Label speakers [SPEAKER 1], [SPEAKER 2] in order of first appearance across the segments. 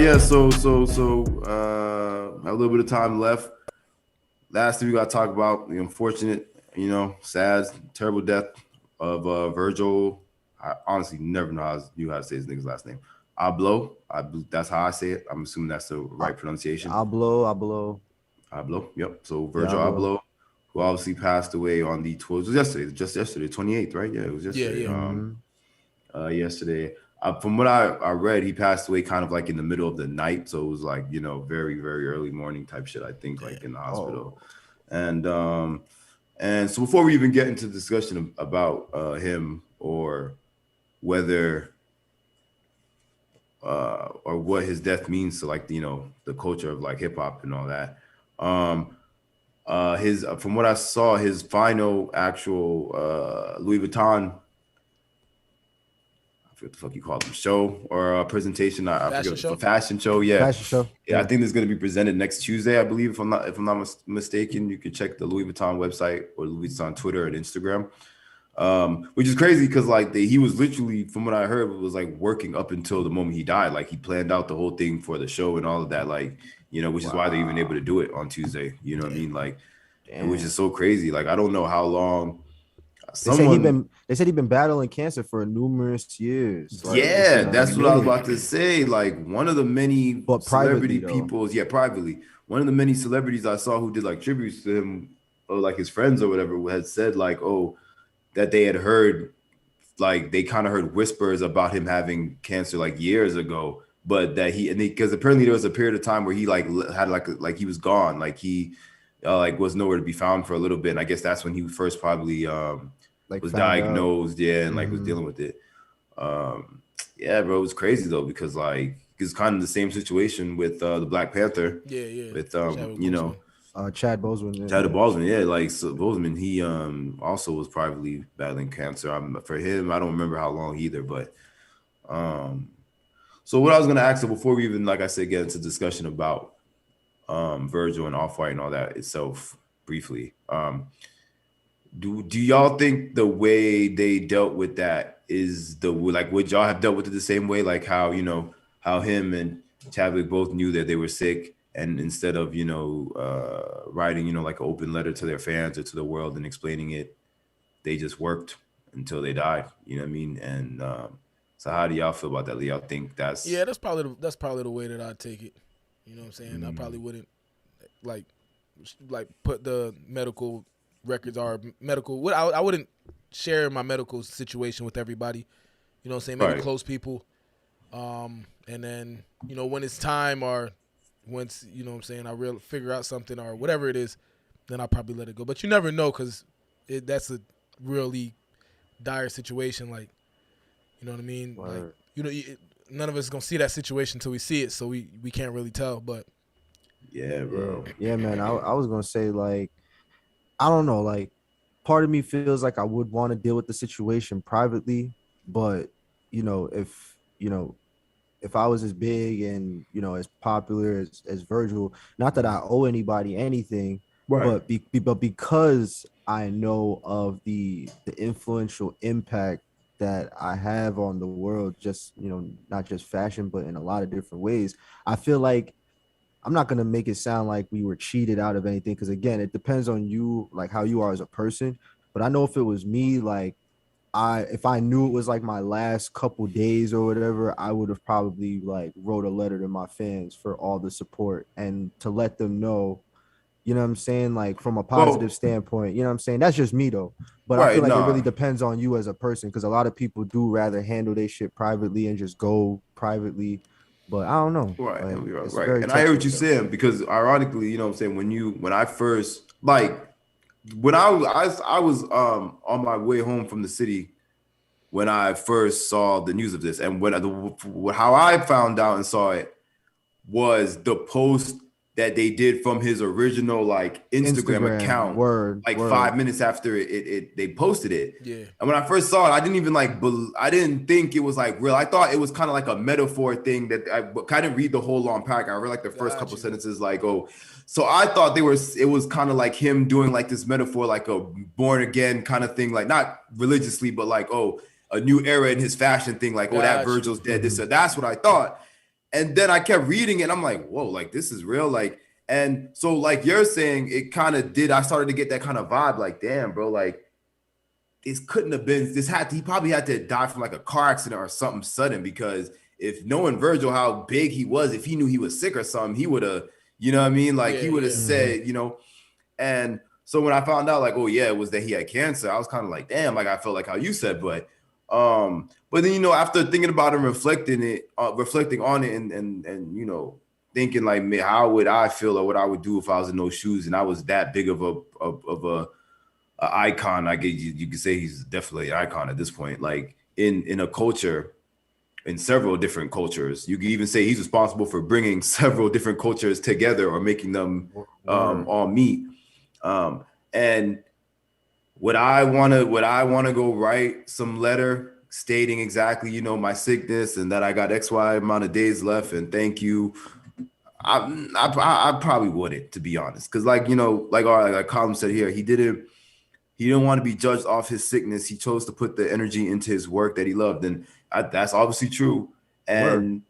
[SPEAKER 1] A little bit of time left. Last thing we got to talk about the unfortunate, sad, terrible death of Virgil. I honestly never knew how to say his nigga's last name. Abloh. That's how I say it. I'm assuming that's the right pronunciation.
[SPEAKER 2] Abloh.
[SPEAKER 1] Abloh. Yep. So
[SPEAKER 2] Yeah,
[SPEAKER 1] Virgil Abloh, who obviously passed away on the 12th. It was yesterday. Just yesterday, 28th, right? Yeah, it was yesterday. Yesterday. From what I read, he passed away kind of like in the middle of the night, so it was like very very early morning type shit. I think like in the hospital, and so before we even get into the discussion about him or whether or what his death means to like the culture of like hip hop and all that, his from what I saw, his final actual Louis Vuitton, what the fuck you call them, show or a presentation. I forget
[SPEAKER 3] show?
[SPEAKER 1] A fashion show. Yeah.
[SPEAKER 2] Fashion show.
[SPEAKER 1] Yeah, I think this is going to be presented next Tuesday, I believe. If I'm not mistaken, you can check the Louis Vuitton website or Louis Vuitton Twitter and Instagram. Which is crazy because like he was literally, from what I heard, was like working up until the moment he died. Like he planned out the whole thing for the show and all of that. Like which is why they're even able to do it on Tuesday. You know what I mean? Like, which is so crazy. Like I don't know how long.
[SPEAKER 2] They said he'd been battling cancer for numerous years.
[SPEAKER 1] Like, that's what I was about to say. Like one of the many celebrity people, privately, one of the many celebrities I saw who did like tributes to him, or like his friends or whatever, had said like, that they had heard, like they kind of heard whispers about him having cancer like years ago, but that because apparently there was a period of time where he like had like he was gone, like he like was nowhere to be found for a little bit, and I guess that's when he first probably was diagnosed, and like was dealing with it. Bro, it was crazy though, because like it's kind of the same situation with the Black Panther. With
[SPEAKER 2] Chad Boseman.
[SPEAKER 1] Chad Boseman, like so Boseman, he also was privately battling cancer. For him, I don't remember how long either, but so what I was gonna ask, so before we even, like I said, get into discussion about Virgil and Off-White and all that itself briefly, do y'all think the way they dealt with that is would y'all have dealt with it the same way, like how how him and Chadwick both knew that they were sick, and instead of writing like an open letter to their fans or to the world and explaining it, they just worked until they died, you know what I mean? And so how do y'all feel about that? Do y'all think that's
[SPEAKER 3] probably the way that I'd take it, you know what I'm saying? I probably wouldn't like put the medical records or medical. I wouldn't share my medical situation with everybody. You know what I'm saying? Maybe close people. And then, when it's time, or once, what I'm saying, I really figure out something or whatever it is, then I'll probably let it go. But you never know, because that's a really dire situation. Like, you know what I mean?
[SPEAKER 2] Word.
[SPEAKER 3] Like, none of us is going to see that situation until we see it, so we can't really tell. But
[SPEAKER 1] yeah, bro.
[SPEAKER 2] Yeah, man. I was going to say, like, I don't know, like part of me feels like I would want to deal with the situation privately, but if I was as big and as popular as Virgil, not that I owe anybody anything, but because I know of the influential impact that I have on the world, just not just fashion, but in a lot of different ways, I feel like I'm not going to make it sound like we were cheated out of anything, because again, it depends on you, like how you are as a person. But I know if it was me, like if I knew it was like my last couple days or whatever, I would have probably like wrote a letter to my fans for all the support and to let them know, you know what I'm saying, like from a positive standpoint, you know what I'm saying? That's just me though. But I feel like it really depends on you as a person, because a lot of people do rather handle their shit privately and just go privately. But I don't know.
[SPEAKER 1] Right.
[SPEAKER 2] Like,
[SPEAKER 1] right. And I hear what you're saying, because ironically, you know what I'm saying, when I first, like, when I was on my way home from the city when I first saw the news of this, and how I found out and saw it was the post that they did from his original like Instagram account, 5 minutes after it they posted it.
[SPEAKER 3] Yeah.
[SPEAKER 1] And when I first saw it, I didn't even I didn't think it was like real. I thought it was kind of like a metaphor thing that I didn't read the whole long paragraph. I read like the first couple sentences, like, so I thought it was kind of like him doing like this metaphor, like a born again kind of thing, like not religiously, but like, a new era in his fashion thing, like, that Virgil's dead. This, that's what I thought. And then I kept reading it, and I'm like, whoa, like this is real. Like, and so like you're saying, it kind of did. I started to get that kind of vibe, like, damn, bro, like this couldn't have been. He probably had to die from like a car accident or something sudden, because if knowing Virgil how big he was, if he knew he was sick or something, he would have, you know what I mean? Like he would have said, you know. And so when I found out, like, oh yeah, it was that he had cancer, I was kind of like, damn, like I felt like how you said, but then, you know, after thinking about it and reflecting on it, and you know, thinking like, man, how would I feel, or what I would do if I was in those shoes and I was that big of a icon. I guess you could say he's definitely an icon at this point. Like in a culture, in several different cultures, you could even say he's responsible for bringing several different cultures together or making them all meet. And would I want to go write some letter stating exactly, you know, my sickness and that I got X, Y amount of days left and thank you? I probably wouldn't, to be honest. Cause like, you know, like, all right, like Colin said here, he didn't want to be judged off his sickness. He chose to put the energy into his work that he loved. And that's obviously true. And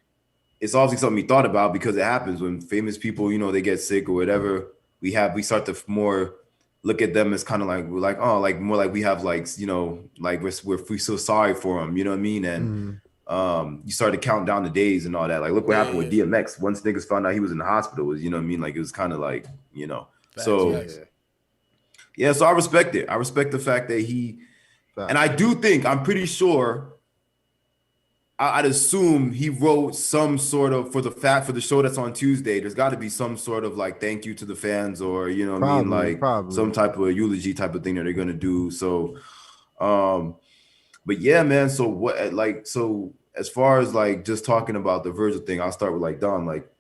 [SPEAKER 1] it's obviously something he thought about, because it happens when famous people, you know, they get sick or whatever. We start to more look at them as kind of like, we're like, oh, like more like we have like, you know, like we so sorry for them, you know what I mean? And you start to count down the days and all that. Like, look what happened with DMX. Once niggas found out he was in the hospital, was, you know what I mean? Like, it was kind of like, you know, yeah, so I respect it. I respect the fact that and I do think, I'm pretty sure, I'd assume he wrote some sort of, for the show that's on Tuesday, there's got to be some sort of like thank you to the fans, or, you know what I mean, like some type of eulogy type of thing that they're gonna do. So, but yeah, man. So so as far as like just talking about the Virgil thing, I'll start with like Don. Like,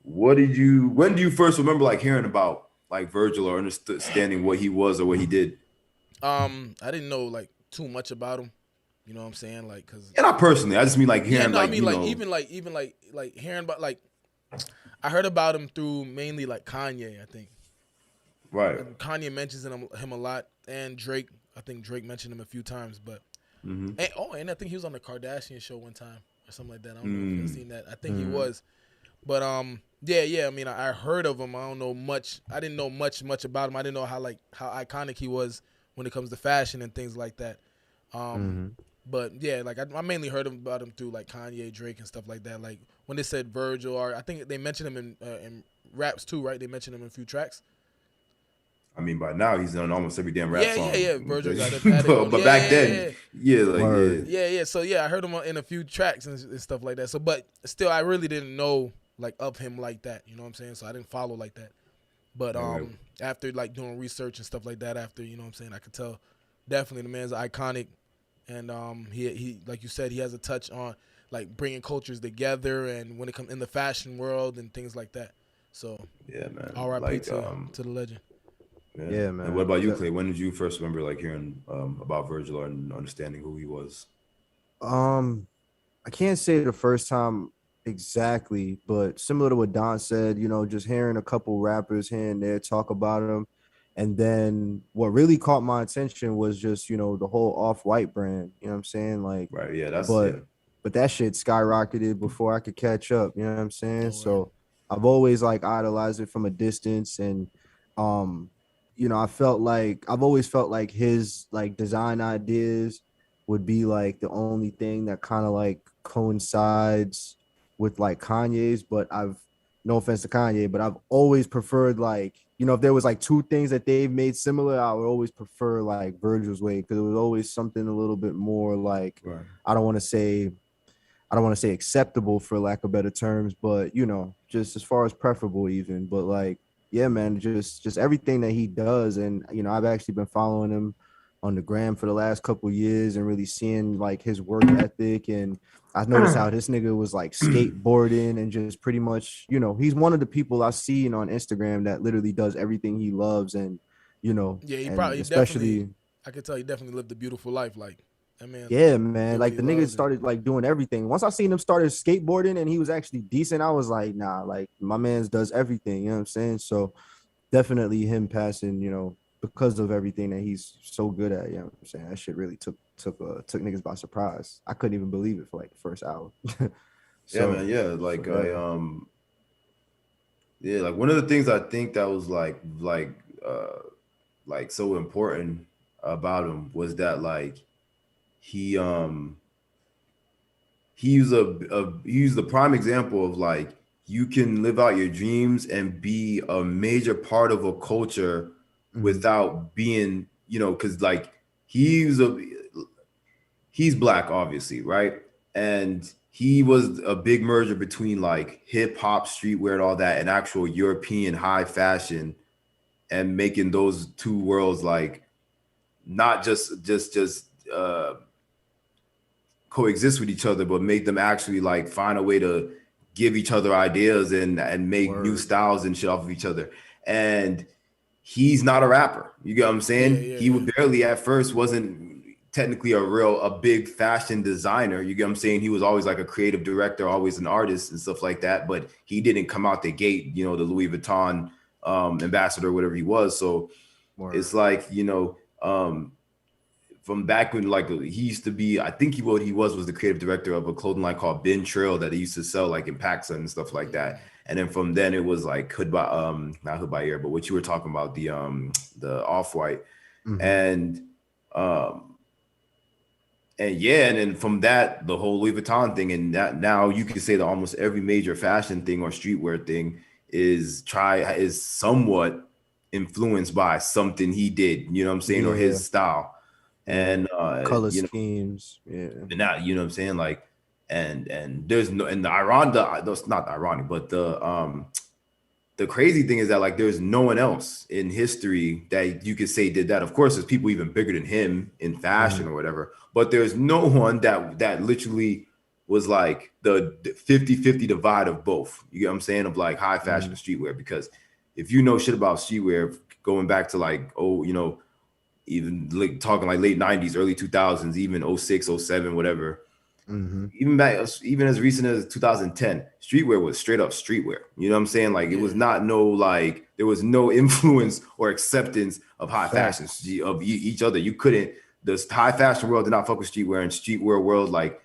[SPEAKER 1] when do you first remember like hearing about like Virgil, or understanding what he was or what he did?
[SPEAKER 3] I didn't know like too much about him. You know what I'm saying? Like, cause
[SPEAKER 1] not personally, I just mean like hearing,
[SPEAKER 3] I mean, like, even like hearing about, like, I heard about him through mainly like Kanye, I think.
[SPEAKER 1] Right.
[SPEAKER 3] And Kanye mentions him a lot, and Drake. I think Drake mentioned him a few times, but and I think he was on the Kardashian show one time or something like that. I don't know if you've seen that. I think he was, but yeah. I mean, I heard of him. I don't know much. I didn't know much about him. I didn't know how iconic he was when it comes to fashion and things like that. But yeah, like I mainly heard about him through like Kanye, Drake, and stuff like that. Like when they said Virgil, or I think they mentioned him in raps too, right? They mentioned him in a few tracks.
[SPEAKER 1] I mean, by now he's on almost every damn rap song.
[SPEAKER 3] Yeah. Virgil got it.
[SPEAKER 1] But back then,
[SPEAKER 3] yeah. So yeah, I heard him in a few tracks and stuff like that. So, but still, I really didn't know like of him like that. You know what I'm saying? So I didn't follow like that. But after like doing research and stuff like that, after, you know what I'm saying, I could tell definitely the man's iconic. And he like you said, he has a touch on like bringing cultures together, and when it comes in the fashion world and things like that. So
[SPEAKER 1] yeah, man.
[SPEAKER 3] R.I.P.
[SPEAKER 1] Like,
[SPEAKER 3] to the legend.
[SPEAKER 1] Yeah, man. And what about you, Clay? When did you first remember like hearing about Virgil and understanding who he was?
[SPEAKER 2] I can't say the first time exactly, but similar to what Don said, you know, just hearing a couple rappers here and there talk about him. And then what really caught my attention was just, you know, the whole Off-White brand. You know what I'm saying? Like,
[SPEAKER 1] right, yeah,
[SPEAKER 2] but that shit skyrocketed before I could catch up. You know what I'm saying? So I've always like idolized it from a distance. And you know, I've always felt like his like design ideas would be like the only thing that kind of like coincides with like Kanye's. But no offense to Kanye, but I've always preferred like, you know, if there was like two things that they've made similar, I would always prefer like Virgil's way, because it was always something a little bit more like, I don't want to say acceptable for lack of better terms, but, you know, just as far as preferable even. But like, yeah, man, just everything that he does. And, you know, I've actually been following him on the gram for the last couple of years and really seeing like his work ethic. And I noticed how this nigga was like skateboarding and just pretty much, you know, he's one of the people I've seen on Instagram that literally does everything he loves. And, you know,
[SPEAKER 3] he especially, I could tell he definitely lived a beautiful life. Like, that man,
[SPEAKER 2] yeah, man, like the nigga started like doing everything. Once I seen him started skateboarding and he was actually decent, I was like, nah, like my man's does everything. You know what I'm saying? So definitely him passing, you know, because of everything that he's so good at. You know what I'm saying? That shit really took niggas by surprise. I couldn't even believe it for like the first hour.
[SPEAKER 1] Yeah, man. Yeah, like yeah, like one of the things I think that was like so important about him was that like he he's the prime example of like you can live out your dreams and be a major part of a culture without being, you know, because like he's a he's black, obviously, right? And he was a big merger between like hip hop, streetwear, and all that, and actual European high fashion, and making those two worlds like not just coexist with each other, but make them actually like find a way to give each other ideas and make new styles and shit off of each other. And he's not a rapper. You get what I'm saying? He would barely at first wasn't technically a big fashion designer. You get what I'm saying? He was always like a creative director, always an artist and stuff like that. But he didn't come out the gate, you know, the Louis Vuitton ambassador, whatever he was. So it's like, you know, from back when like he used to be, I think what he was the creative director of a clothing line called Ben Trail that they used to sell like in PacSun and stuff like that. And then from then it was like Hood by not Hood by Air, but what you were talking about, the Off-White. And yeah, and then from that, the whole Louis Vuitton thing, and that now you can say that almost every major fashion thing or streetwear thing is somewhat influenced by something he did, you know what I'm saying, or his style. And
[SPEAKER 2] color
[SPEAKER 1] you know,
[SPEAKER 2] schemes,
[SPEAKER 1] and that, you know what I'm saying, like, and there's no, and that's not ironic, but the crazy thing is that like there's no one else in history that you could say did that. Of course, there's people even bigger than him in fashion or whatever, but there's no one that literally was like the 50-50 divide of both. You get what I'm saying, of like high fashion and streetwear. Because if you know shit about streetwear, going back to like, oh, you know, even like talking like late 90s, early 2000s, even 06, 07, whatever. Even as recent as 2010, streetwear was straight up streetwear. You know what I'm saying? Like it was not like there was no influence or acceptance of high fashion of each other. You couldn't. The high fashion world did not fuck with streetwear, and streetwear world like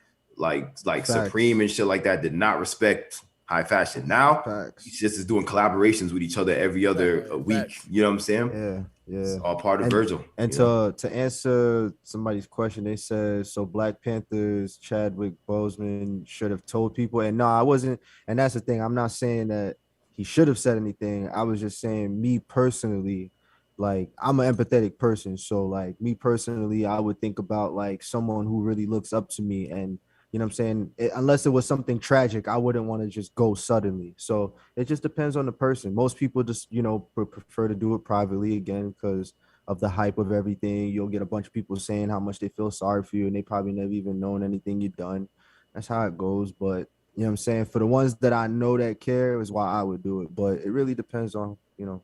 [SPEAKER 1] Supreme and shit like that did not respect high fashion. Now it's just is doing collaborations with each other every other week. You know what I'm saying?
[SPEAKER 2] Yeah.
[SPEAKER 1] It's all part of Virgil.
[SPEAKER 2] And to answer somebody's question, they said, so Black Panthers, Chadwick Boseman should have told people. And no, I wasn't. And that's the thing. I'm not saying that he should have said anything. I was just saying, me personally, like I'm an empathetic person. So like me personally, I would think about like someone who really looks up to me, and you know what I'm saying? Unless it was something tragic, I wouldn't want to just go suddenly. So it just depends on the person. Most people just, you know, prefer to do it privately, again, because of the hype of everything. You'll get a bunch of people saying how much they feel sorry for you, and they probably never even known anything you've done. That's how it goes. But you know what I'm saying? For the ones that I know that care is why I would do it. But it really depends on, you know,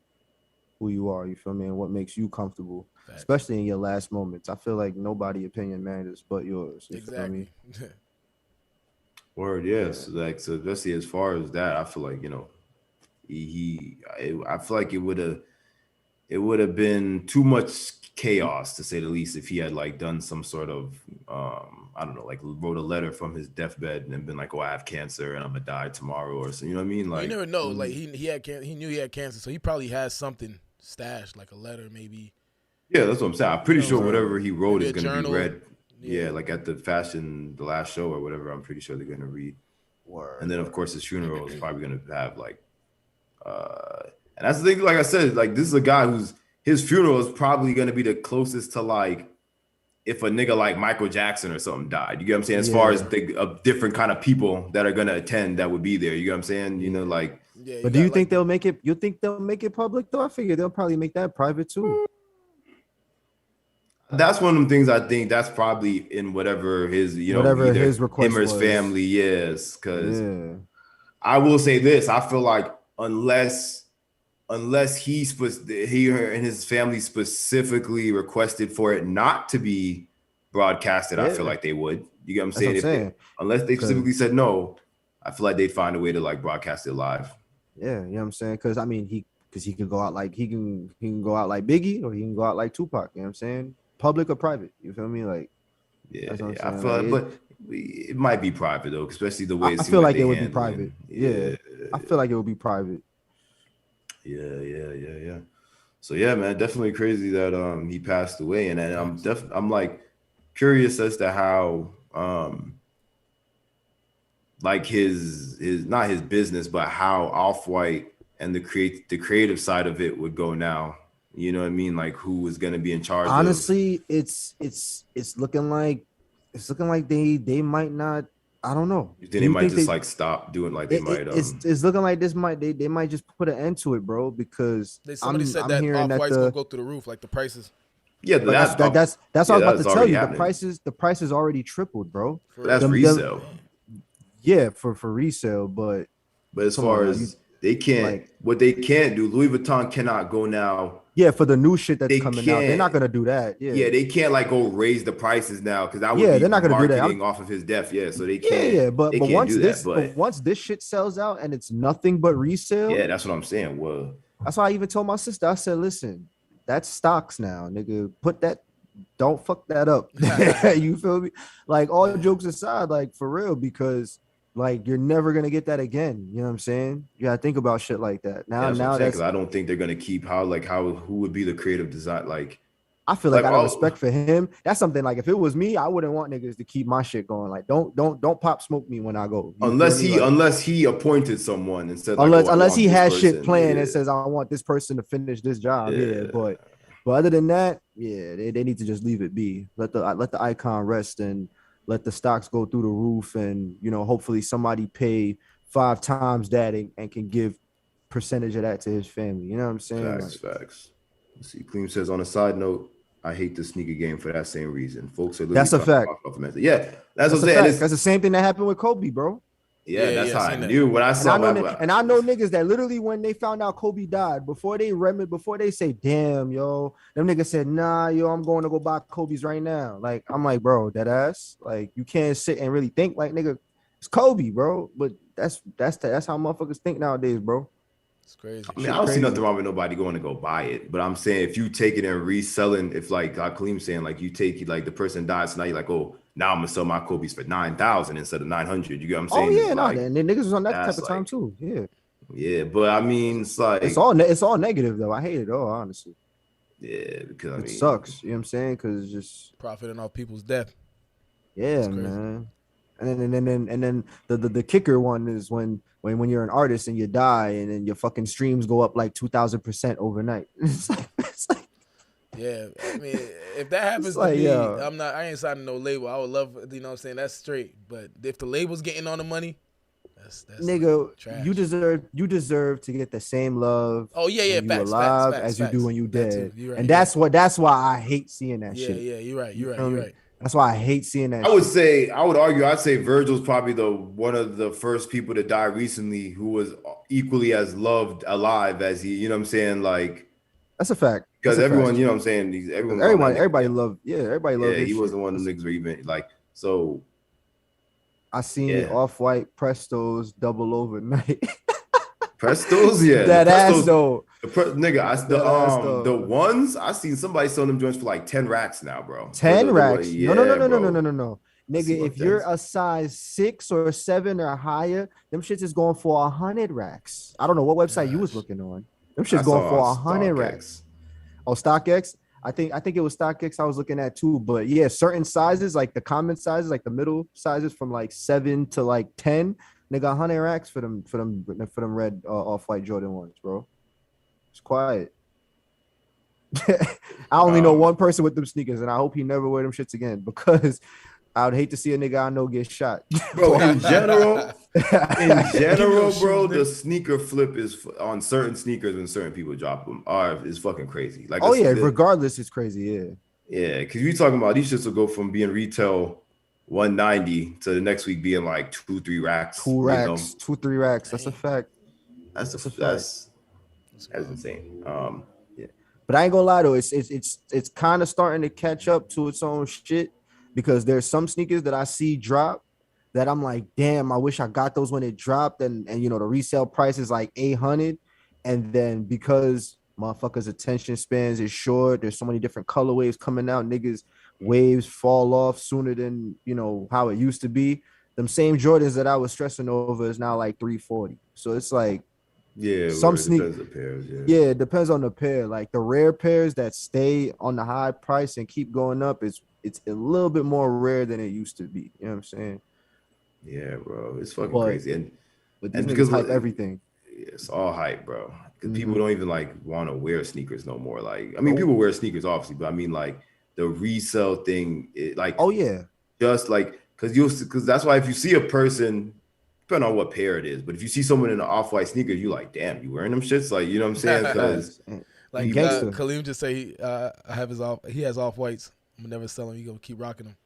[SPEAKER 2] who you are, you feel me, and what makes you comfortable, especially in your last moments. I feel like nobody opinion matters but yours. You feel me?
[SPEAKER 1] Word, yes. Like, so especially as far as that, I feel like, you know, I feel like it would have been too much chaos, to say the least, if he had like done some sort of I don't know, like wrote a letter from his deathbed and been like, oh, I have cancer and I'm gonna die tomorrow, or something. You know what I mean? Like,
[SPEAKER 3] you never know. Like he knew he had cancer, so he probably has something stashed, like a letter, maybe.
[SPEAKER 1] Yeah, that's what I'm saying. I'm pretty sure whatever he wrote is gonna be read. Yeah, like at the last show or whatever, I'm pretty sure they're gonna read. And then of course his funeral is probably gonna have like and that's the thing, like I said, like this is a guy his funeral is probably gonna be the closest to like if a nigga like Michael Jackson or something died. You get what I'm saying? As far as the different kind of people that are gonna attend that would be there. You get what I'm saying? You know, like
[SPEAKER 2] but do you think they'll make it? You think they'll make it public though? I figure they'll probably make that private too.
[SPEAKER 1] That's one of them things. I think that's probably in whatever his, you know,
[SPEAKER 2] whatever his request
[SPEAKER 1] him or his family, yes. Because I will say this, I feel like unless he and his family specifically requested for it not to be broadcasted, I feel like they would. You get what I'm saying? Unless they specifically said no, I feel like they'd find a way to like broadcast it live.
[SPEAKER 2] Yeah, you know what I'm saying? Because I mean, he can go out like he can go out like Biggie, or he can go out like Tupac. You know what I'm saying? Public or private? You feel me? Like,
[SPEAKER 1] yeah. I feel like, but It might be private though, especially the way it
[SPEAKER 2] I
[SPEAKER 1] seems
[SPEAKER 2] feel
[SPEAKER 1] like
[SPEAKER 2] like it
[SPEAKER 1] they
[SPEAKER 2] would be
[SPEAKER 1] handle it.
[SPEAKER 2] private. Yeah. I feel like it would be private.
[SPEAKER 1] Yeah. So yeah, man, definitely crazy that he passed away, and I'm like curious as to how like his not his business, but how Off-White and the creative side of it would go now. You know what I mean? Like who is going to be in charge of?
[SPEAKER 2] Honestly, it's looking like they might not. I don't know.
[SPEAKER 1] You think they might just like stop doing like they might
[SPEAKER 2] it's looking like they might just put an end to it, bro, because
[SPEAKER 3] somebody said that Off-White's gonna go through the roof, like the prices.
[SPEAKER 1] Yeah,
[SPEAKER 2] that's what I was about to tell you. Happening. The prices already tripled, bro.
[SPEAKER 1] That's resale.
[SPEAKER 2] Yeah, for resale, but
[SPEAKER 1] as far as they can't, like, what they can't do, Louis Vuitton cannot go now.
[SPEAKER 2] Yeah, for the new shit that's coming out, they're not gonna do that. Yeah,
[SPEAKER 1] they can't like go raise the prices now because that would
[SPEAKER 2] they're not gonna do that
[SPEAKER 1] off of his death. Yeah, so they can't. Yeah,
[SPEAKER 2] but once this shit sells out and it's nothing but resale.
[SPEAKER 1] Yeah, that's what I'm saying. Well,
[SPEAKER 2] that's why I even told my sister. I said, listen, that's stocks now, nigga. Don't fuck that up. You feel me? Like, all jokes aside, like, for real, because like you're never gonna get that again. You know what I'm saying? You gotta think about shit like that. Now that's
[SPEAKER 1] I don't think they're gonna keep who would be the creative design. Like,
[SPEAKER 2] I feel like out of respect for him, that's something like if it was me, I wouldn't want niggas to keep my shit going. Like, don't pop smoke me when I go.
[SPEAKER 1] Unless he appointed someone and said,
[SPEAKER 2] unless he has shit planned and says, I want this person to finish this job. Yeah, but other than that, they need to just leave it be. Let the icon rest and let the stocks go through the roof, and hopefully somebody pay 5 times that and can give percentage of that to his family. You know what I'm saying?
[SPEAKER 1] Facts. Let's see, Clean says, on a side note, I hate the sneaker game for that same reason. Folks are
[SPEAKER 2] that's a fact.
[SPEAKER 1] Yeah, that's what I'm saying.
[SPEAKER 2] That's the same thing that happened with Kobe, bro.
[SPEAKER 1] Yeah, that's how I knew when I saw
[SPEAKER 2] that. And I know niggas that literally, when they found out Kobe died, before they say, damn, yo, them niggas said, nah, yo, I'm going to go buy Kobe's right now. Like, I'm like, bro, that ass. Like, you can't sit and really think like, nigga, it's Kobe, bro. But that's how motherfuckers think nowadays, bro.
[SPEAKER 3] It's crazy.
[SPEAKER 1] I mean, I don't see nothing wrong with nobody going to go buy it, but I'm saying if you take it and reselling, if like Kaleem's saying, like you take it, like the person dies, so now you're like, oh, now I'm gonna sell my Kobe's for 9,000 instead of 900. You get what I'm saying?
[SPEAKER 2] Oh yeah, and niggas was on that type of time too.
[SPEAKER 1] Yeah, but I mean, it's like
[SPEAKER 2] it's all negative though. I hate it all, honestly.
[SPEAKER 1] Yeah, because
[SPEAKER 2] it sucks. You know what I'm saying? Because it's just
[SPEAKER 3] profiting off people's death.
[SPEAKER 2] Yeah, man. And then the kicker one is when you're an artist and you die and then your fucking streams go up like 2,000% overnight. It's like
[SPEAKER 3] yeah, I mean, if that happens to me, I ain't signing no label. I would love, you know what I'm saying? That's straight. But if the label's getting on the money, that's
[SPEAKER 2] nigga, trash. You deserve to get the same love.
[SPEAKER 3] Oh yeah,
[SPEAKER 2] when you alive as you do when you dead.
[SPEAKER 3] Right,
[SPEAKER 2] and that's why I hate seeing that shit.
[SPEAKER 3] Yeah, you're right.
[SPEAKER 2] That's why I hate seeing that.
[SPEAKER 1] I'd say Virgil's probably one of the first people to die recently who was equally as loved alive as he, you know what I'm saying? Like,
[SPEAKER 2] that's a fact.
[SPEAKER 1] Because everyone, you know what I'm saying?
[SPEAKER 2] Everybody loved. Yeah, everybody loved.
[SPEAKER 1] Yeah, he wasn't one of the niggas where even like so.
[SPEAKER 2] I seen Off-White Prestos double overnight.
[SPEAKER 1] Prestos, yeah.
[SPEAKER 2] That ass though.
[SPEAKER 1] The ones I seen somebody selling them joints for like 10 racks now, bro.
[SPEAKER 2] 10 racks? No. Nigga, if you're a size 6 or 7 or higher, them shits is going for 100 racks. I don't know what website you was looking on. Them shits going for 100 racks. Oh, StockX? I think it was StockX I was looking at too. But yeah, certain sizes, like the common sizes, like the middle sizes from like 7 to like 10, they got 100 racks for them red Off-White Jordan ones, bro. It's quiet. I only know one person with them sneakers, and I hope he never wear them shits again, because I would hate to see a nigga I know get shot.
[SPEAKER 1] Bro, in general, bro, the sneaker flip is on certain sneakers when certain people drop them is fucking crazy. Like,
[SPEAKER 2] regardless, it's crazy.
[SPEAKER 1] Yeah, because we talking about these shits will go from being retail 190 to the next week being like 2-3 racks.
[SPEAKER 2] 2-3 racks. That's a fact.
[SPEAKER 1] That's insane.
[SPEAKER 2] Yeah, but I ain't gonna lie though, it's kind of starting to catch up to its own shit. Because there's some sneakers that I see drop that I'm like, damn, I wish I got those when it dropped. And the resale price is like 800. And then because motherfuckers' attention spans is short, there's so many different colorways coming out. Niggas waves fall off sooner than how it used to be. Them same Jordans that I was stressing over is now like 340. So it's like some
[SPEAKER 1] it
[SPEAKER 2] sneak.
[SPEAKER 1] depends on the pairs.
[SPEAKER 2] Yeah, it depends on the pair. Like the rare pairs that stay on the high price and keep going up, it's a little bit more rare than it used to be. You know what I'm saying?
[SPEAKER 1] Yeah, bro, it's fucking crazy.
[SPEAKER 2] But these niggas hype everything.
[SPEAKER 1] It's all hype, bro. Because people
[SPEAKER 2] Mm-hmm.
[SPEAKER 1] don't even like want to wear sneakers no more. Like, I mean, people wear sneakers obviously, but I mean, like the resale thing, just like because that's why if you see a person, depending on what pair it is, but if you see someone in an off-white sneakers, you like, damn, you wearing them shits? Like, you know what I'm saying? Because
[SPEAKER 3] like Khalim just say, he has off whites. I'm gonna never sell them. You gonna keep rocking them.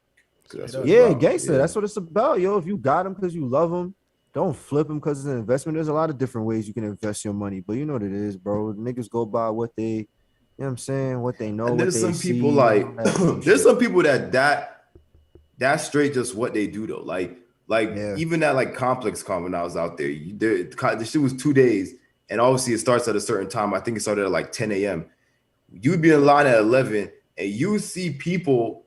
[SPEAKER 2] Yeah, gangster. Yeah. That's what it's about, yo. If you got them because you love them, don't flip them because it's an investment. There's a lot of different ways you can invest your money, but you know what it is, bro. Niggas go by what they, you know what I'm saying, what they know.
[SPEAKER 1] And there's
[SPEAKER 2] what they
[SPEAKER 1] some people
[SPEAKER 2] see,
[SPEAKER 1] like there's some people that's straight just what they do though. Like even that like complex con when I was out there, the shit was 2 days, and obviously it starts at a certain time. I think it started at like 10 a.m. You'd be in line at 11, and you see people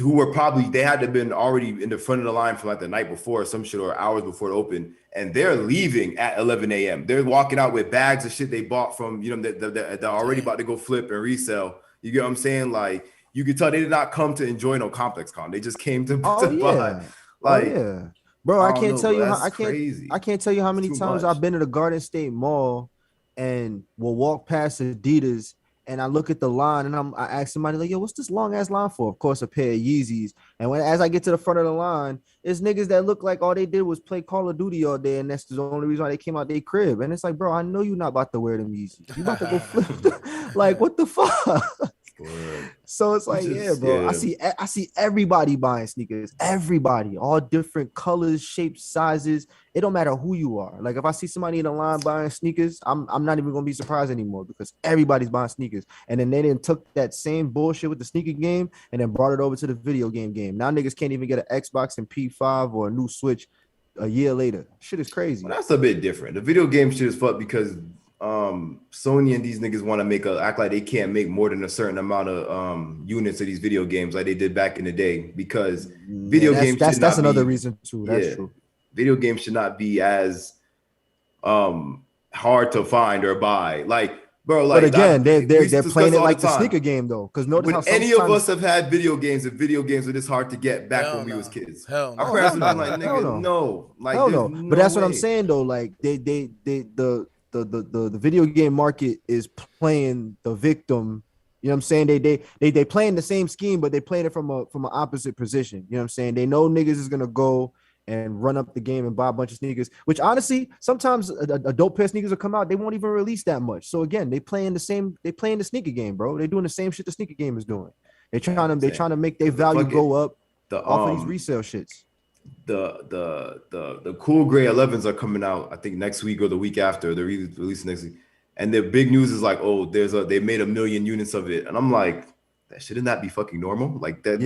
[SPEAKER 1] who were they had to have been already in the front of the line from like the night before or some shit or hours before it opened, and they're leaving at 11 a.m. They're walking out with bags of shit they bought from they're already about to go flip and resell. You get what I'm saying? Like you could tell they did not come to enjoy no complex con. They just came to buy. Like,
[SPEAKER 2] bro, I can't tell you how I can't tell you how many times I've been to the Garden State Mall and will walk past Adidas. And I look at the line and I ask somebody like, yo, what's this long ass line for? Of course, a pair of Yeezys. And as I get to the front of the line, it's niggas that look like all they did was play Call of Duty all day. And that's the only reason why they came out their crib. And it's like, bro, I know you're not about to wear them Yeezys. You about to go flip. Like, what the fuck? So it's like, bro. Yeah. I see everybody buying sneakers. Everybody, all different colors, shapes, sizes. It don't matter who you are. Like if I see somebody in the line buying sneakers, I'm not even gonna be surprised anymore because everybody's buying sneakers. And then they didn't took that same bullshit with the sneaker game and then brought it over to the video game. Now niggas can't even get an Xbox and P5 or a new Switch a year later. Shit is crazy.
[SPEAKER 1] Well, that's a bit different. The video game shit is fucked because Sony and these niggas want to act like they can't make more than a certain amount of units of these video games like they did back in the day because video games that's
[SPEAKER 2] another reason too. That's true.
[SPEAKER 1] Video games should not be as hard to find or buy. Like, bro, like
[SPEAKER 2] but again, they're playing it like the sneaker game though. Because notice how
[SPEAKER 1] any of us have had video games, and video games were this hard to get back when we was kids.
[SPEAKER 3] Hell no.
[SPEAKER 1] Our parents were like, nigga, no. Like,
[SPEAKER 2] no. But that's what I'm saying though. Like the video game market is playing the victim. You know what I'm saying? They playing the same scheme, but they playing it from an opposite position. You know what I'm saying? They know niggas is gonna go and run up the game and buy a bunch of sneakers, which honestly, sometimes a dope pair of sneakers will come out. They won't even release that much. So again, they playing the sneaker game, bro. They're doing the same shit the sneaker game is doing. They're trying to make their value go up off of these resale shits.
[SPEAKER 1] The cool gray 11s are coming out, I think next week or the week after. They're releasing next week. And the big news is like, oh, they made 1 million units of it. And I'm like, that shouldn't that be fucking normal? Like that.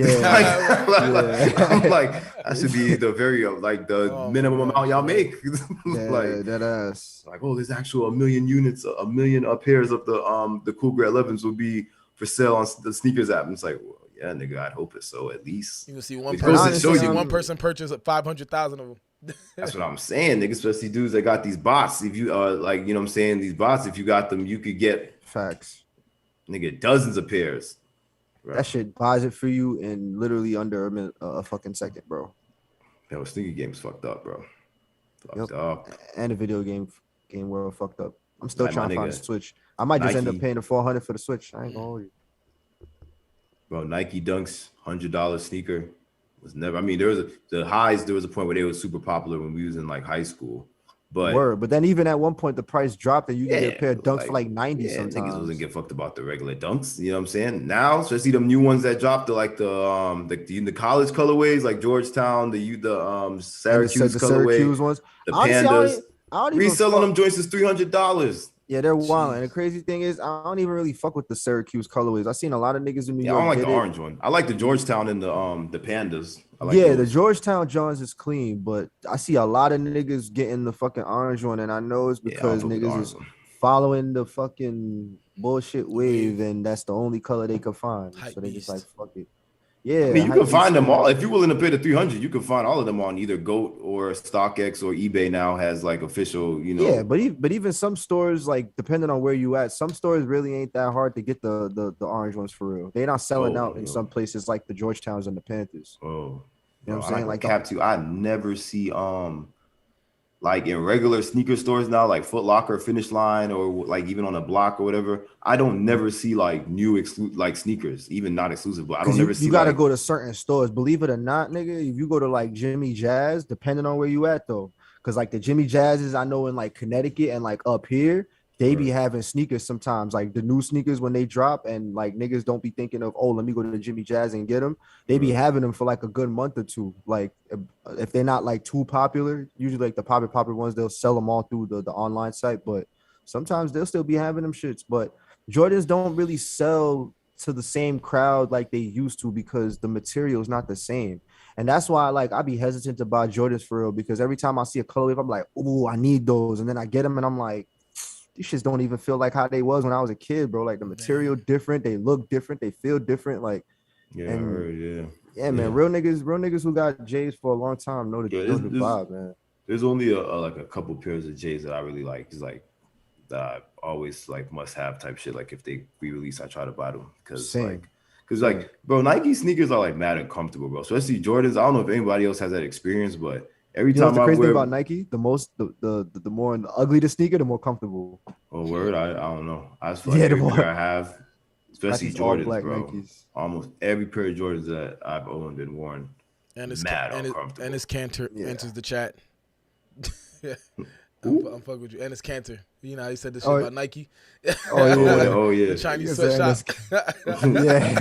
[SPEAKER 1] I'm like, that should be the very minimum amount y'all make.
[SPEAKER 2] Like that ass.
[SPEAKER 1] Like, oh, there's actual 1 million units, 1 million pairs of the cool gray 11s will be for sale on the sneakers app. And it's like, well, yeah, nigga, I'd hope it's so at least.
[SPEAKER 3] You can see one person purchase 500,000 of them.
[SPEAKER 1] That's what I'm saying, nigga. Especially dudes that got these bots. If you you know what I'm saying, these bots, if you got them, you could get
[SPEAKER 2] facts.
[SPEAKER 1] Nigga, dozens of pairs.
[SPEAKER 2] Bro. That shit buys it for you in literally under a fucking second, bro.
[SPEAKER 1] That sneaker game's fucked up, bro. Fucked up.
[SPEAKER 2] And the video game world fucked up. I'm still trying to find a Switch. I might just end up paying the $400 for the Switch. I ain't gonna hold you.
[SPEAKER 1] Bro, Nike Dunks, $100 sneaker was never. I mean, there was a point where they were super popular when we was in like high school. But
[SPEAKER 2] then even at one point the price dropped and you can get a pair of Dunks for like 90 sometimes.
[SPEAKER 1] Niggas wasn't get fucked about the regular Dunks. You know what I'm saying? Now, especially them new ones that dropped the college colorways like Georgetown, the Syracuse colorway,
[SPEAKER 2] ones.
[SPEAKER 1] The Pandas. I don't reselling them joints is $300.
[SPEAKER 2] Yeah, they're wild. And the crazy thing is, I don't even really fuck with the Syracuse colorways. I seen a lot of niggas in New York.
[SPEAKER 1] I don't like the orange one. I like the Georgetown and the Pandas.
[SPEAKER 2] The Georgetown Johns is clean, but I see a lot of niggas getting the fucking orange one, and I know it's because niggas is following the fucking bullshit wave, and that's the only color they could find. So they just like fuck it. Yeah,
[SPEAKER 1] I mean, you
[SPEAKER 2] I
[SPEAKER 1] can
[SPEAKER 2] hate
[SPEAKER 1] find them
[SPEAKER 2] seeing
[SPEAKER 1] all
[SPEAKER 2] that.
[SPEAKER 1] if you're willing to pay the 300. You can find all of them on either Goat or StockX or eBay. Now has like official,
[SPEAKER 2] Yeah, but even some stores, like depending on where you at, some stores really ain't that hard to get the orange ones for real. They're not selling
[SPEAKER 1] Oh,
[SPEAKER 2] out in some places like the Georgetowns and the Panthers.
[SPEAKER 1] oh,
[SPEAKER 2] You know
[SPEAKER 1] bro,
[SPEAKER 2] what I'm
[SPEAKER 1] I like
[SPEAKER 2] saying?
[SPEAKER 1] a
[SPEAKER 2] Like
[SPEAKER 1] cap too. I never see like in regular sneaker stores now, like Foot Locker, Finish Line, or like even on a block or whatever. I don't never see like like sneakers, even not exclusive. But I don't
[SPEAKER 2] because
[SPEAKER 1] never
[SPEAKER 2] you
[SPEAKER 1] see
[SPEAKER 2] got to
[SPEAKER 1] like
[SPEAKER 2] go to certain stores. Believe it or not, nigga, if you go to like Jimmy Jazz, depending on where you at though, because like the Jimmy Jazzes I know in like Connecticut and like up here, they be having sneakers sometimes, like the new sneakers when they drop, and like niggas don't be thinking of, oh, let me go to the Jimmy Jazz and get them. They be having them for like a good month or two. Like if they're not like too popular, usually like the popular ones, they'll sell them all through the online site, but sometimes they'll still be having them shits. But Jordans don't really sell to the same crowd like they used to because the material is not the same. And that's why like I be hesitant to buy Jordans for real, because every time I see a colorway, I'm like, oh, I need those. And then I get them and I'm like, these shits don't even feel like how they was when I was a kid, bro. Like the material different, they look different, they feel different. Like,
[SPEAKER 1] yeah, I
[SPEAKER 2] and
[SPEAKER 1] heard,
[SPEAKER 2] yeah, man, real niggas who got J's for a long time know the vibe, man.
[SPEAKER 1] there's only like a couple pairs of J's that I really like. It's like that I always like must have type shit. Like if they re-release, I try to buy them
[SPEAKER 2] Same.
[SPEAKER 1] like bro, Nike sneakers are like mad and comfortable, bro. Especially Jordans. I don't know if anybody else has that experience, but every
[SPEAKER 2] You know what's
[SPEAKER 1] time
[SPEAKER 2] the
[SPEAKER 1] I
[SPEAKER 2] crazy thing
[SPEAKER 1] wear
[SPEAKER 2] about Nike? The more ugly the sneaker, the more comfortable.
[SPEAKER 1] oh word, I don't know. I just feel like
[SPEAKER 2] Yeah, the
[SPEAKER 1] every pair
[SPEAKER 2] more
[SPEAKER 1] I have,
[SPEAKER 2] got
[SPEAKER 1] especially
[SPEAKER 2] these all
[SPEAKER 1] Jordans,
[SPEAKER 2] black
[SPEAKER 1] bro.
[SPEAKER 2] Nikes.
[SPEAKER 1] Almost every pair of Jordans that I've owned and worn,
[SPEAKER 3] And
[SPEAKER 1] mad uncomfortable.
[SPEAKER 3] and his Cantor
[SPEAKER 2] Yeah.
[SPEAKER 3] enters the chat. Yeah. I'm fucking with you. And it's Cantor. You know how he said this shit about Nike?
[SPEAKER 2] Oh yeah.
[SPEAKER 3] The Chinese
[SPEAKER 2] Nigga
[SPEAKER 3] sweatshop.
[SPEAKER 2] yeah.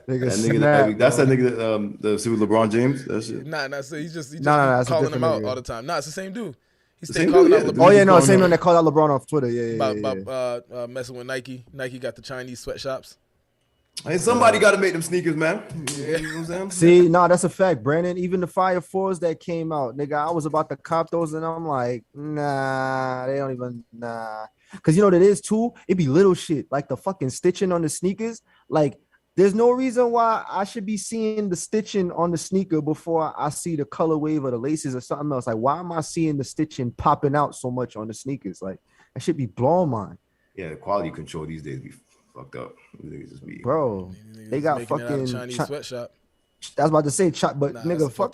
[SPEAKER 2] Nigga
[SPEAKER 1] That
[SPEAKER 2] snap,
[SPEAKER 1] nigga, that's
[SPEAKER 2] bro.
[SPEAKER 1] that nigga the suit with LeBron James. That shit.
[SPEAKER 3] Nah, so he just
[SPEAKER 2] No,
[SPEAKER 3] be
[SPEAKER 2] that's a
[SPEAKER 3] calling him
[SPEAKER 2] different
[SPEAKER 3] out
[SPEAKER 2] nigga.
[SPEAKER 3] all the time. Nah, it's the same dude. He
[SPEAKER 1] The
[SPEAKER 3] stay
[SPEAKER 1] same
[SPEAKER 3] calling
[SPEAKER 1] dude,
[SPEAKER 3] out
[SPEAKER 1] yeah.
[SPEAKER 3] LeBron.
[SPEAKER 2] Oh yeah, no,
[SPEAKER 1] calling
[SPEAKER 2] same
[SPEAKER 1] out-
[SPEAKER 2] one that called out LeBron off Twitter. Yeah,
[SPEAKER 3] about messing with Nike. Nike got the Chinese sweatshops.
[SPEAKER 1] Hey, somebody got to make them sneakers, man.
[SPEAKER 3] Yeah.
[SPEAKER 1] You know what I'm saying?
[SPEAKER 2] See, no, that's a fact, Brandon. Even the Fire Fours that came out, nigga, I was about to cop those, and I'm like, nah, they don't even Cause you know what it is too? It be little shit like the fucking stitching on the sneakers. Like, there's no reason why I should be seeing the stitching on the sneaker before I see the color wave or the laces or something else. Like, why am I seeing the stitching popping out so much on the sneakers? Like, that should be blowing mine.
[SPEAKER 1] Yeah, the quality control these days be fucked up. These niggas just be
[SPEAKER 2] Bro, they got
[SPEAKER 3] making it out of
[SPEAKER 2] fucking
[SPEAKER 3] Chinese sweatshop.
[SPEAKER 2] I was about to say, but
[SPEAKER 3] Nah,
[SPEAKER 2] nigga, fuck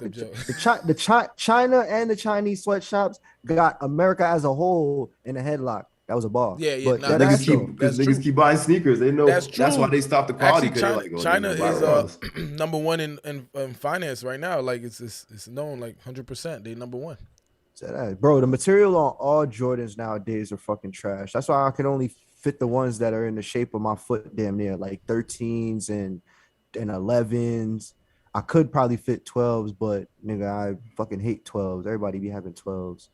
[SPEAKER 2] China and the Chinese sweatshops got America as a whole in a headlock. That was a ball.
[SPEAKER 3] Yeah,
[SPEAKER 2] But
[SPEAKER 3] nah,
[SPEAKER 2] that
[SPEAKER 1] because
[SPEAKER 3] that's
[SPEAKER 1] niggas
[SPEAKER 3] true.
[SPEAKER 1] keep buying sneakers. They know
[SPEAKER 3] That's true.
[SPEAKER 1] why they stopped the quality.
[SPEAKER 3] Actually, China
[SPEAKER 1] they're like,
[SPEAKER 3] is number one in finance right now. Like it's known like 100%. They number one.
[SPEAKER 2] Bro, the material on all Jordans nowadays are fucking trash. That's why I can only fit the ones that are in the shape of my foot damn near, like 13s and 11s. I could probably fit 12s, but nigga, I fucking hate 12s. Everybody be having 12s.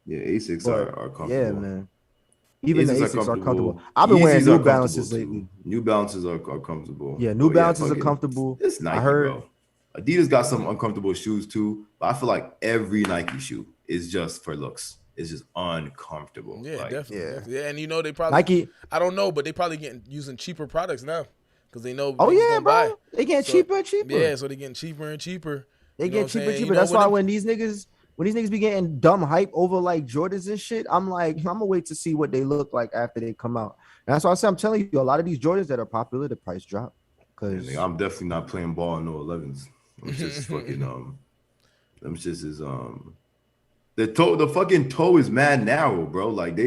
[SPEAKER 1] Yeah, Asics
[SPEAKER 2] But,
[SPEAKER 1] are comfortable.
[SPEAKER 2] yeah, man. Even the Asics are comfortable. I've
[SPEAKER 1] been
[SPEAKER 2] been wearing New Balances lately.
[SPEAKER 1] New Balances are comfortable.
[SPEAKER 2] Yeah, New Balances are comfortable.
[SPEAKER 1] It's Nike,
[SPEAKER 2] I heard,
[SPEAKER 1] bro. Adidas got some uncomfortable shoes too, but I feel like every Nike shoe is just for looks. It's just uncomfortable.
[SPEAKER 3] Yeah,
[SPEAKER 1] like,
[SPEAKER 3] definitely. Yeah, and you know they probably
[SPEAKER 2] Nike.
[SPEAKER 3] I don't know, but they probably using cheaper products now because they know.
[SPEAKER 2] Oh yeah,
[SPEAKER 3] gonna
[SPEAKER 2] bro.
[SPEAKER 3] buy.
[SPEAKER 2] They getting cheaper and cheaper.
[SPEAKER 3] Yeah, so they getting cheaper and cheaper.
[SPEAKER 2] They
[SPEAKER 3] You know
[SPEAKER 2] get
[SPEAKER 3] what
[SPEAKER 2] cheaper
[SPEAKER 3] I'm
[SPEAKER 2] and
[SPEAKER 3] saying?
[SPEAKER 2] cheaper. That's why when these niggas be getting dumb hype over like Jordans and shit, I'm like, I'm gonna wait to see what they look like after they come out. And that's why I say I'm telling you, a lot of these Jordans that are popular, the price drop. Cause
[SPEAKER 1] I'm definitely not playing ball in no 11s. I'm just fucking them shits is the fucking toe is mad narrow, bro. Like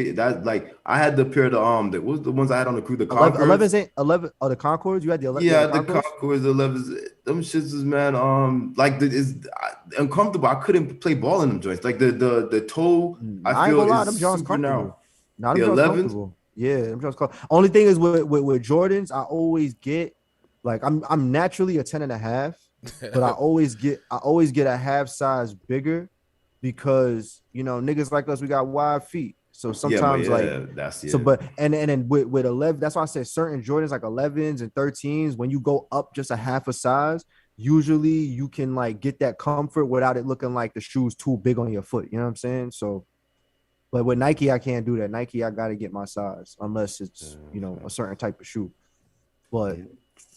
[SPEAKER 1] I had the pair of what was the ones I had on the crew, the Concords.
[SPEAKER 2] 11s ain't 11. Oh, the Concords. You had the 11.
[SPEAKER 1] Yeah, the Concords, 11s. Them shits is mad. It's uncomfortable. I couldn't play ball in them joints. Like the toe, I feel is
[SPEAKER 2] them John's
[SPEAKER 1] super narrow.
[SPEAKER 2] Not the 11s. Yeah, them John's comfortable. Only thing is with Jordans, I always get like I'm naturally a 10.5, but I always get a half size bigger. Because niggas like us, we got wide feet, so sometimes but then with 11, that's why I said certain Jordans like 11s and 13s. When you go up just a half a size, usually you can like get that comfort without it looking like the shoe's too big on your foot. You know what I'm saying? So, but with Nike, I can't do that. Nike, I gotta get my size unless it's a certain type of shoe. But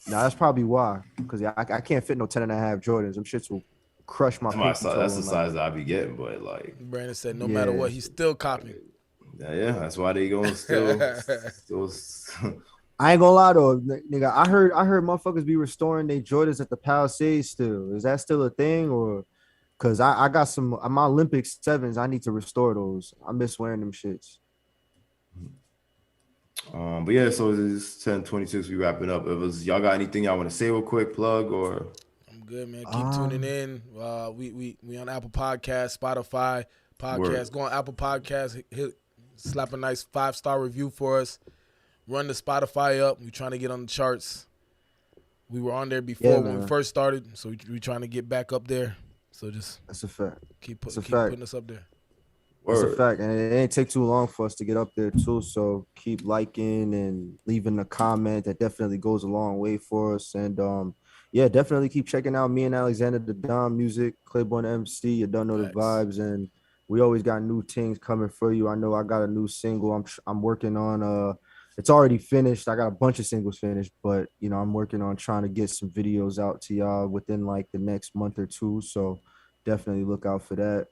[SPEAKER 2] Nah, that's probably why. Because I can't fit no 10.5 Jordans. Them shits will crush my pinky toe.
[SPEAKER 1] That's the size that I be getting, but like
[SPEAKER 3] Brandon said, no matter what, he's still copying.
[SPEAKER 1] Yeah, that's why they going still.
[SPEAKER 2] I ain't gonna lie though, nigga. I heard motherfuckers be restoring their Jordans at the Palisades still. Is that still a thing, or? Cause I got some my Olympic 7s. I need to restore those. I miss wearing them shits.
[SPEAKER 1] But yeah, so it's 10:26. We wrapping up. Y'all got anything y'all want to say real quick, plug or?
[SPEAKER 3] I'm good, man. Keep tuning in. We on Apple Podcasts, Spotify Podcasts. Go on Apple Podcasts. Slap a nice 5-star review for us. Run the Spotify up. We trying to get on the charts. We were on there before when we first started, so we trying to get back up there. So just
[SPEAKER 2] that's a fact.
[SPEAKER 3] Keep putting us up there.
[SPEAKER 2] That's a fact, and it ain't take too long for us to get up there too. So keep liking and leaving a comment. That definitely goes a long way for us. And yeah, definitely keep checking out me and Alexander the Dom music, Claiborne MC. You don't know the vibes, and we always got new things coming for you. I know I got a new single. I'm working on. It's already finished. I got a bunch of singles finished, but you know I'm working on trying to get some videos out to y'all within like the next month or two. So definitely look out for that.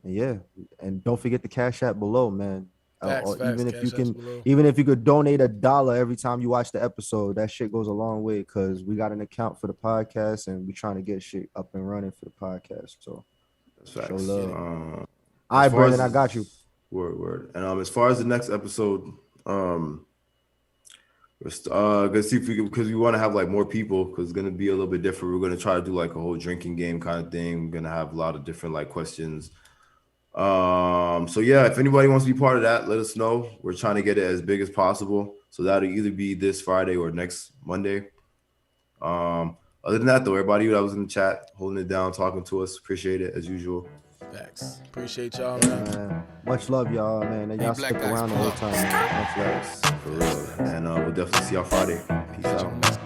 [SPEAKER 2] Yeah, and don't forget the Cash App below, man. Even if you could donate $1 every time you watch the episode, that shit goes a long way because we got an account for the podcast and we trying to get shit up and running for the podcast. So show love. All right, Brandon, I got you.
[SPEAKER 1] Word. And as far as the next episode, we're gonna see if we can, because we want to have like more people, because it's gonna be a little bit different. We're gonna try to do like a whole drinking game kind of thing. We're gonna have a lot of different like questions. So yeah, if anybody wants to be part of that, let us know. We're trying to get it as big as possible, so that'll either be this Friday or next Monday. Other than that though, everybody that was in the chat holding it down, talking to us, appreciate it as usual.
[SPEAKER 3] Facts. Appreciate y'all,
[SPEAKER 2] man. Much love, y'all, man. And y'all stick around the whole time. Much love.
[SPEAKER 1] For real. And we'll definitely see y'all Friday. Peace out.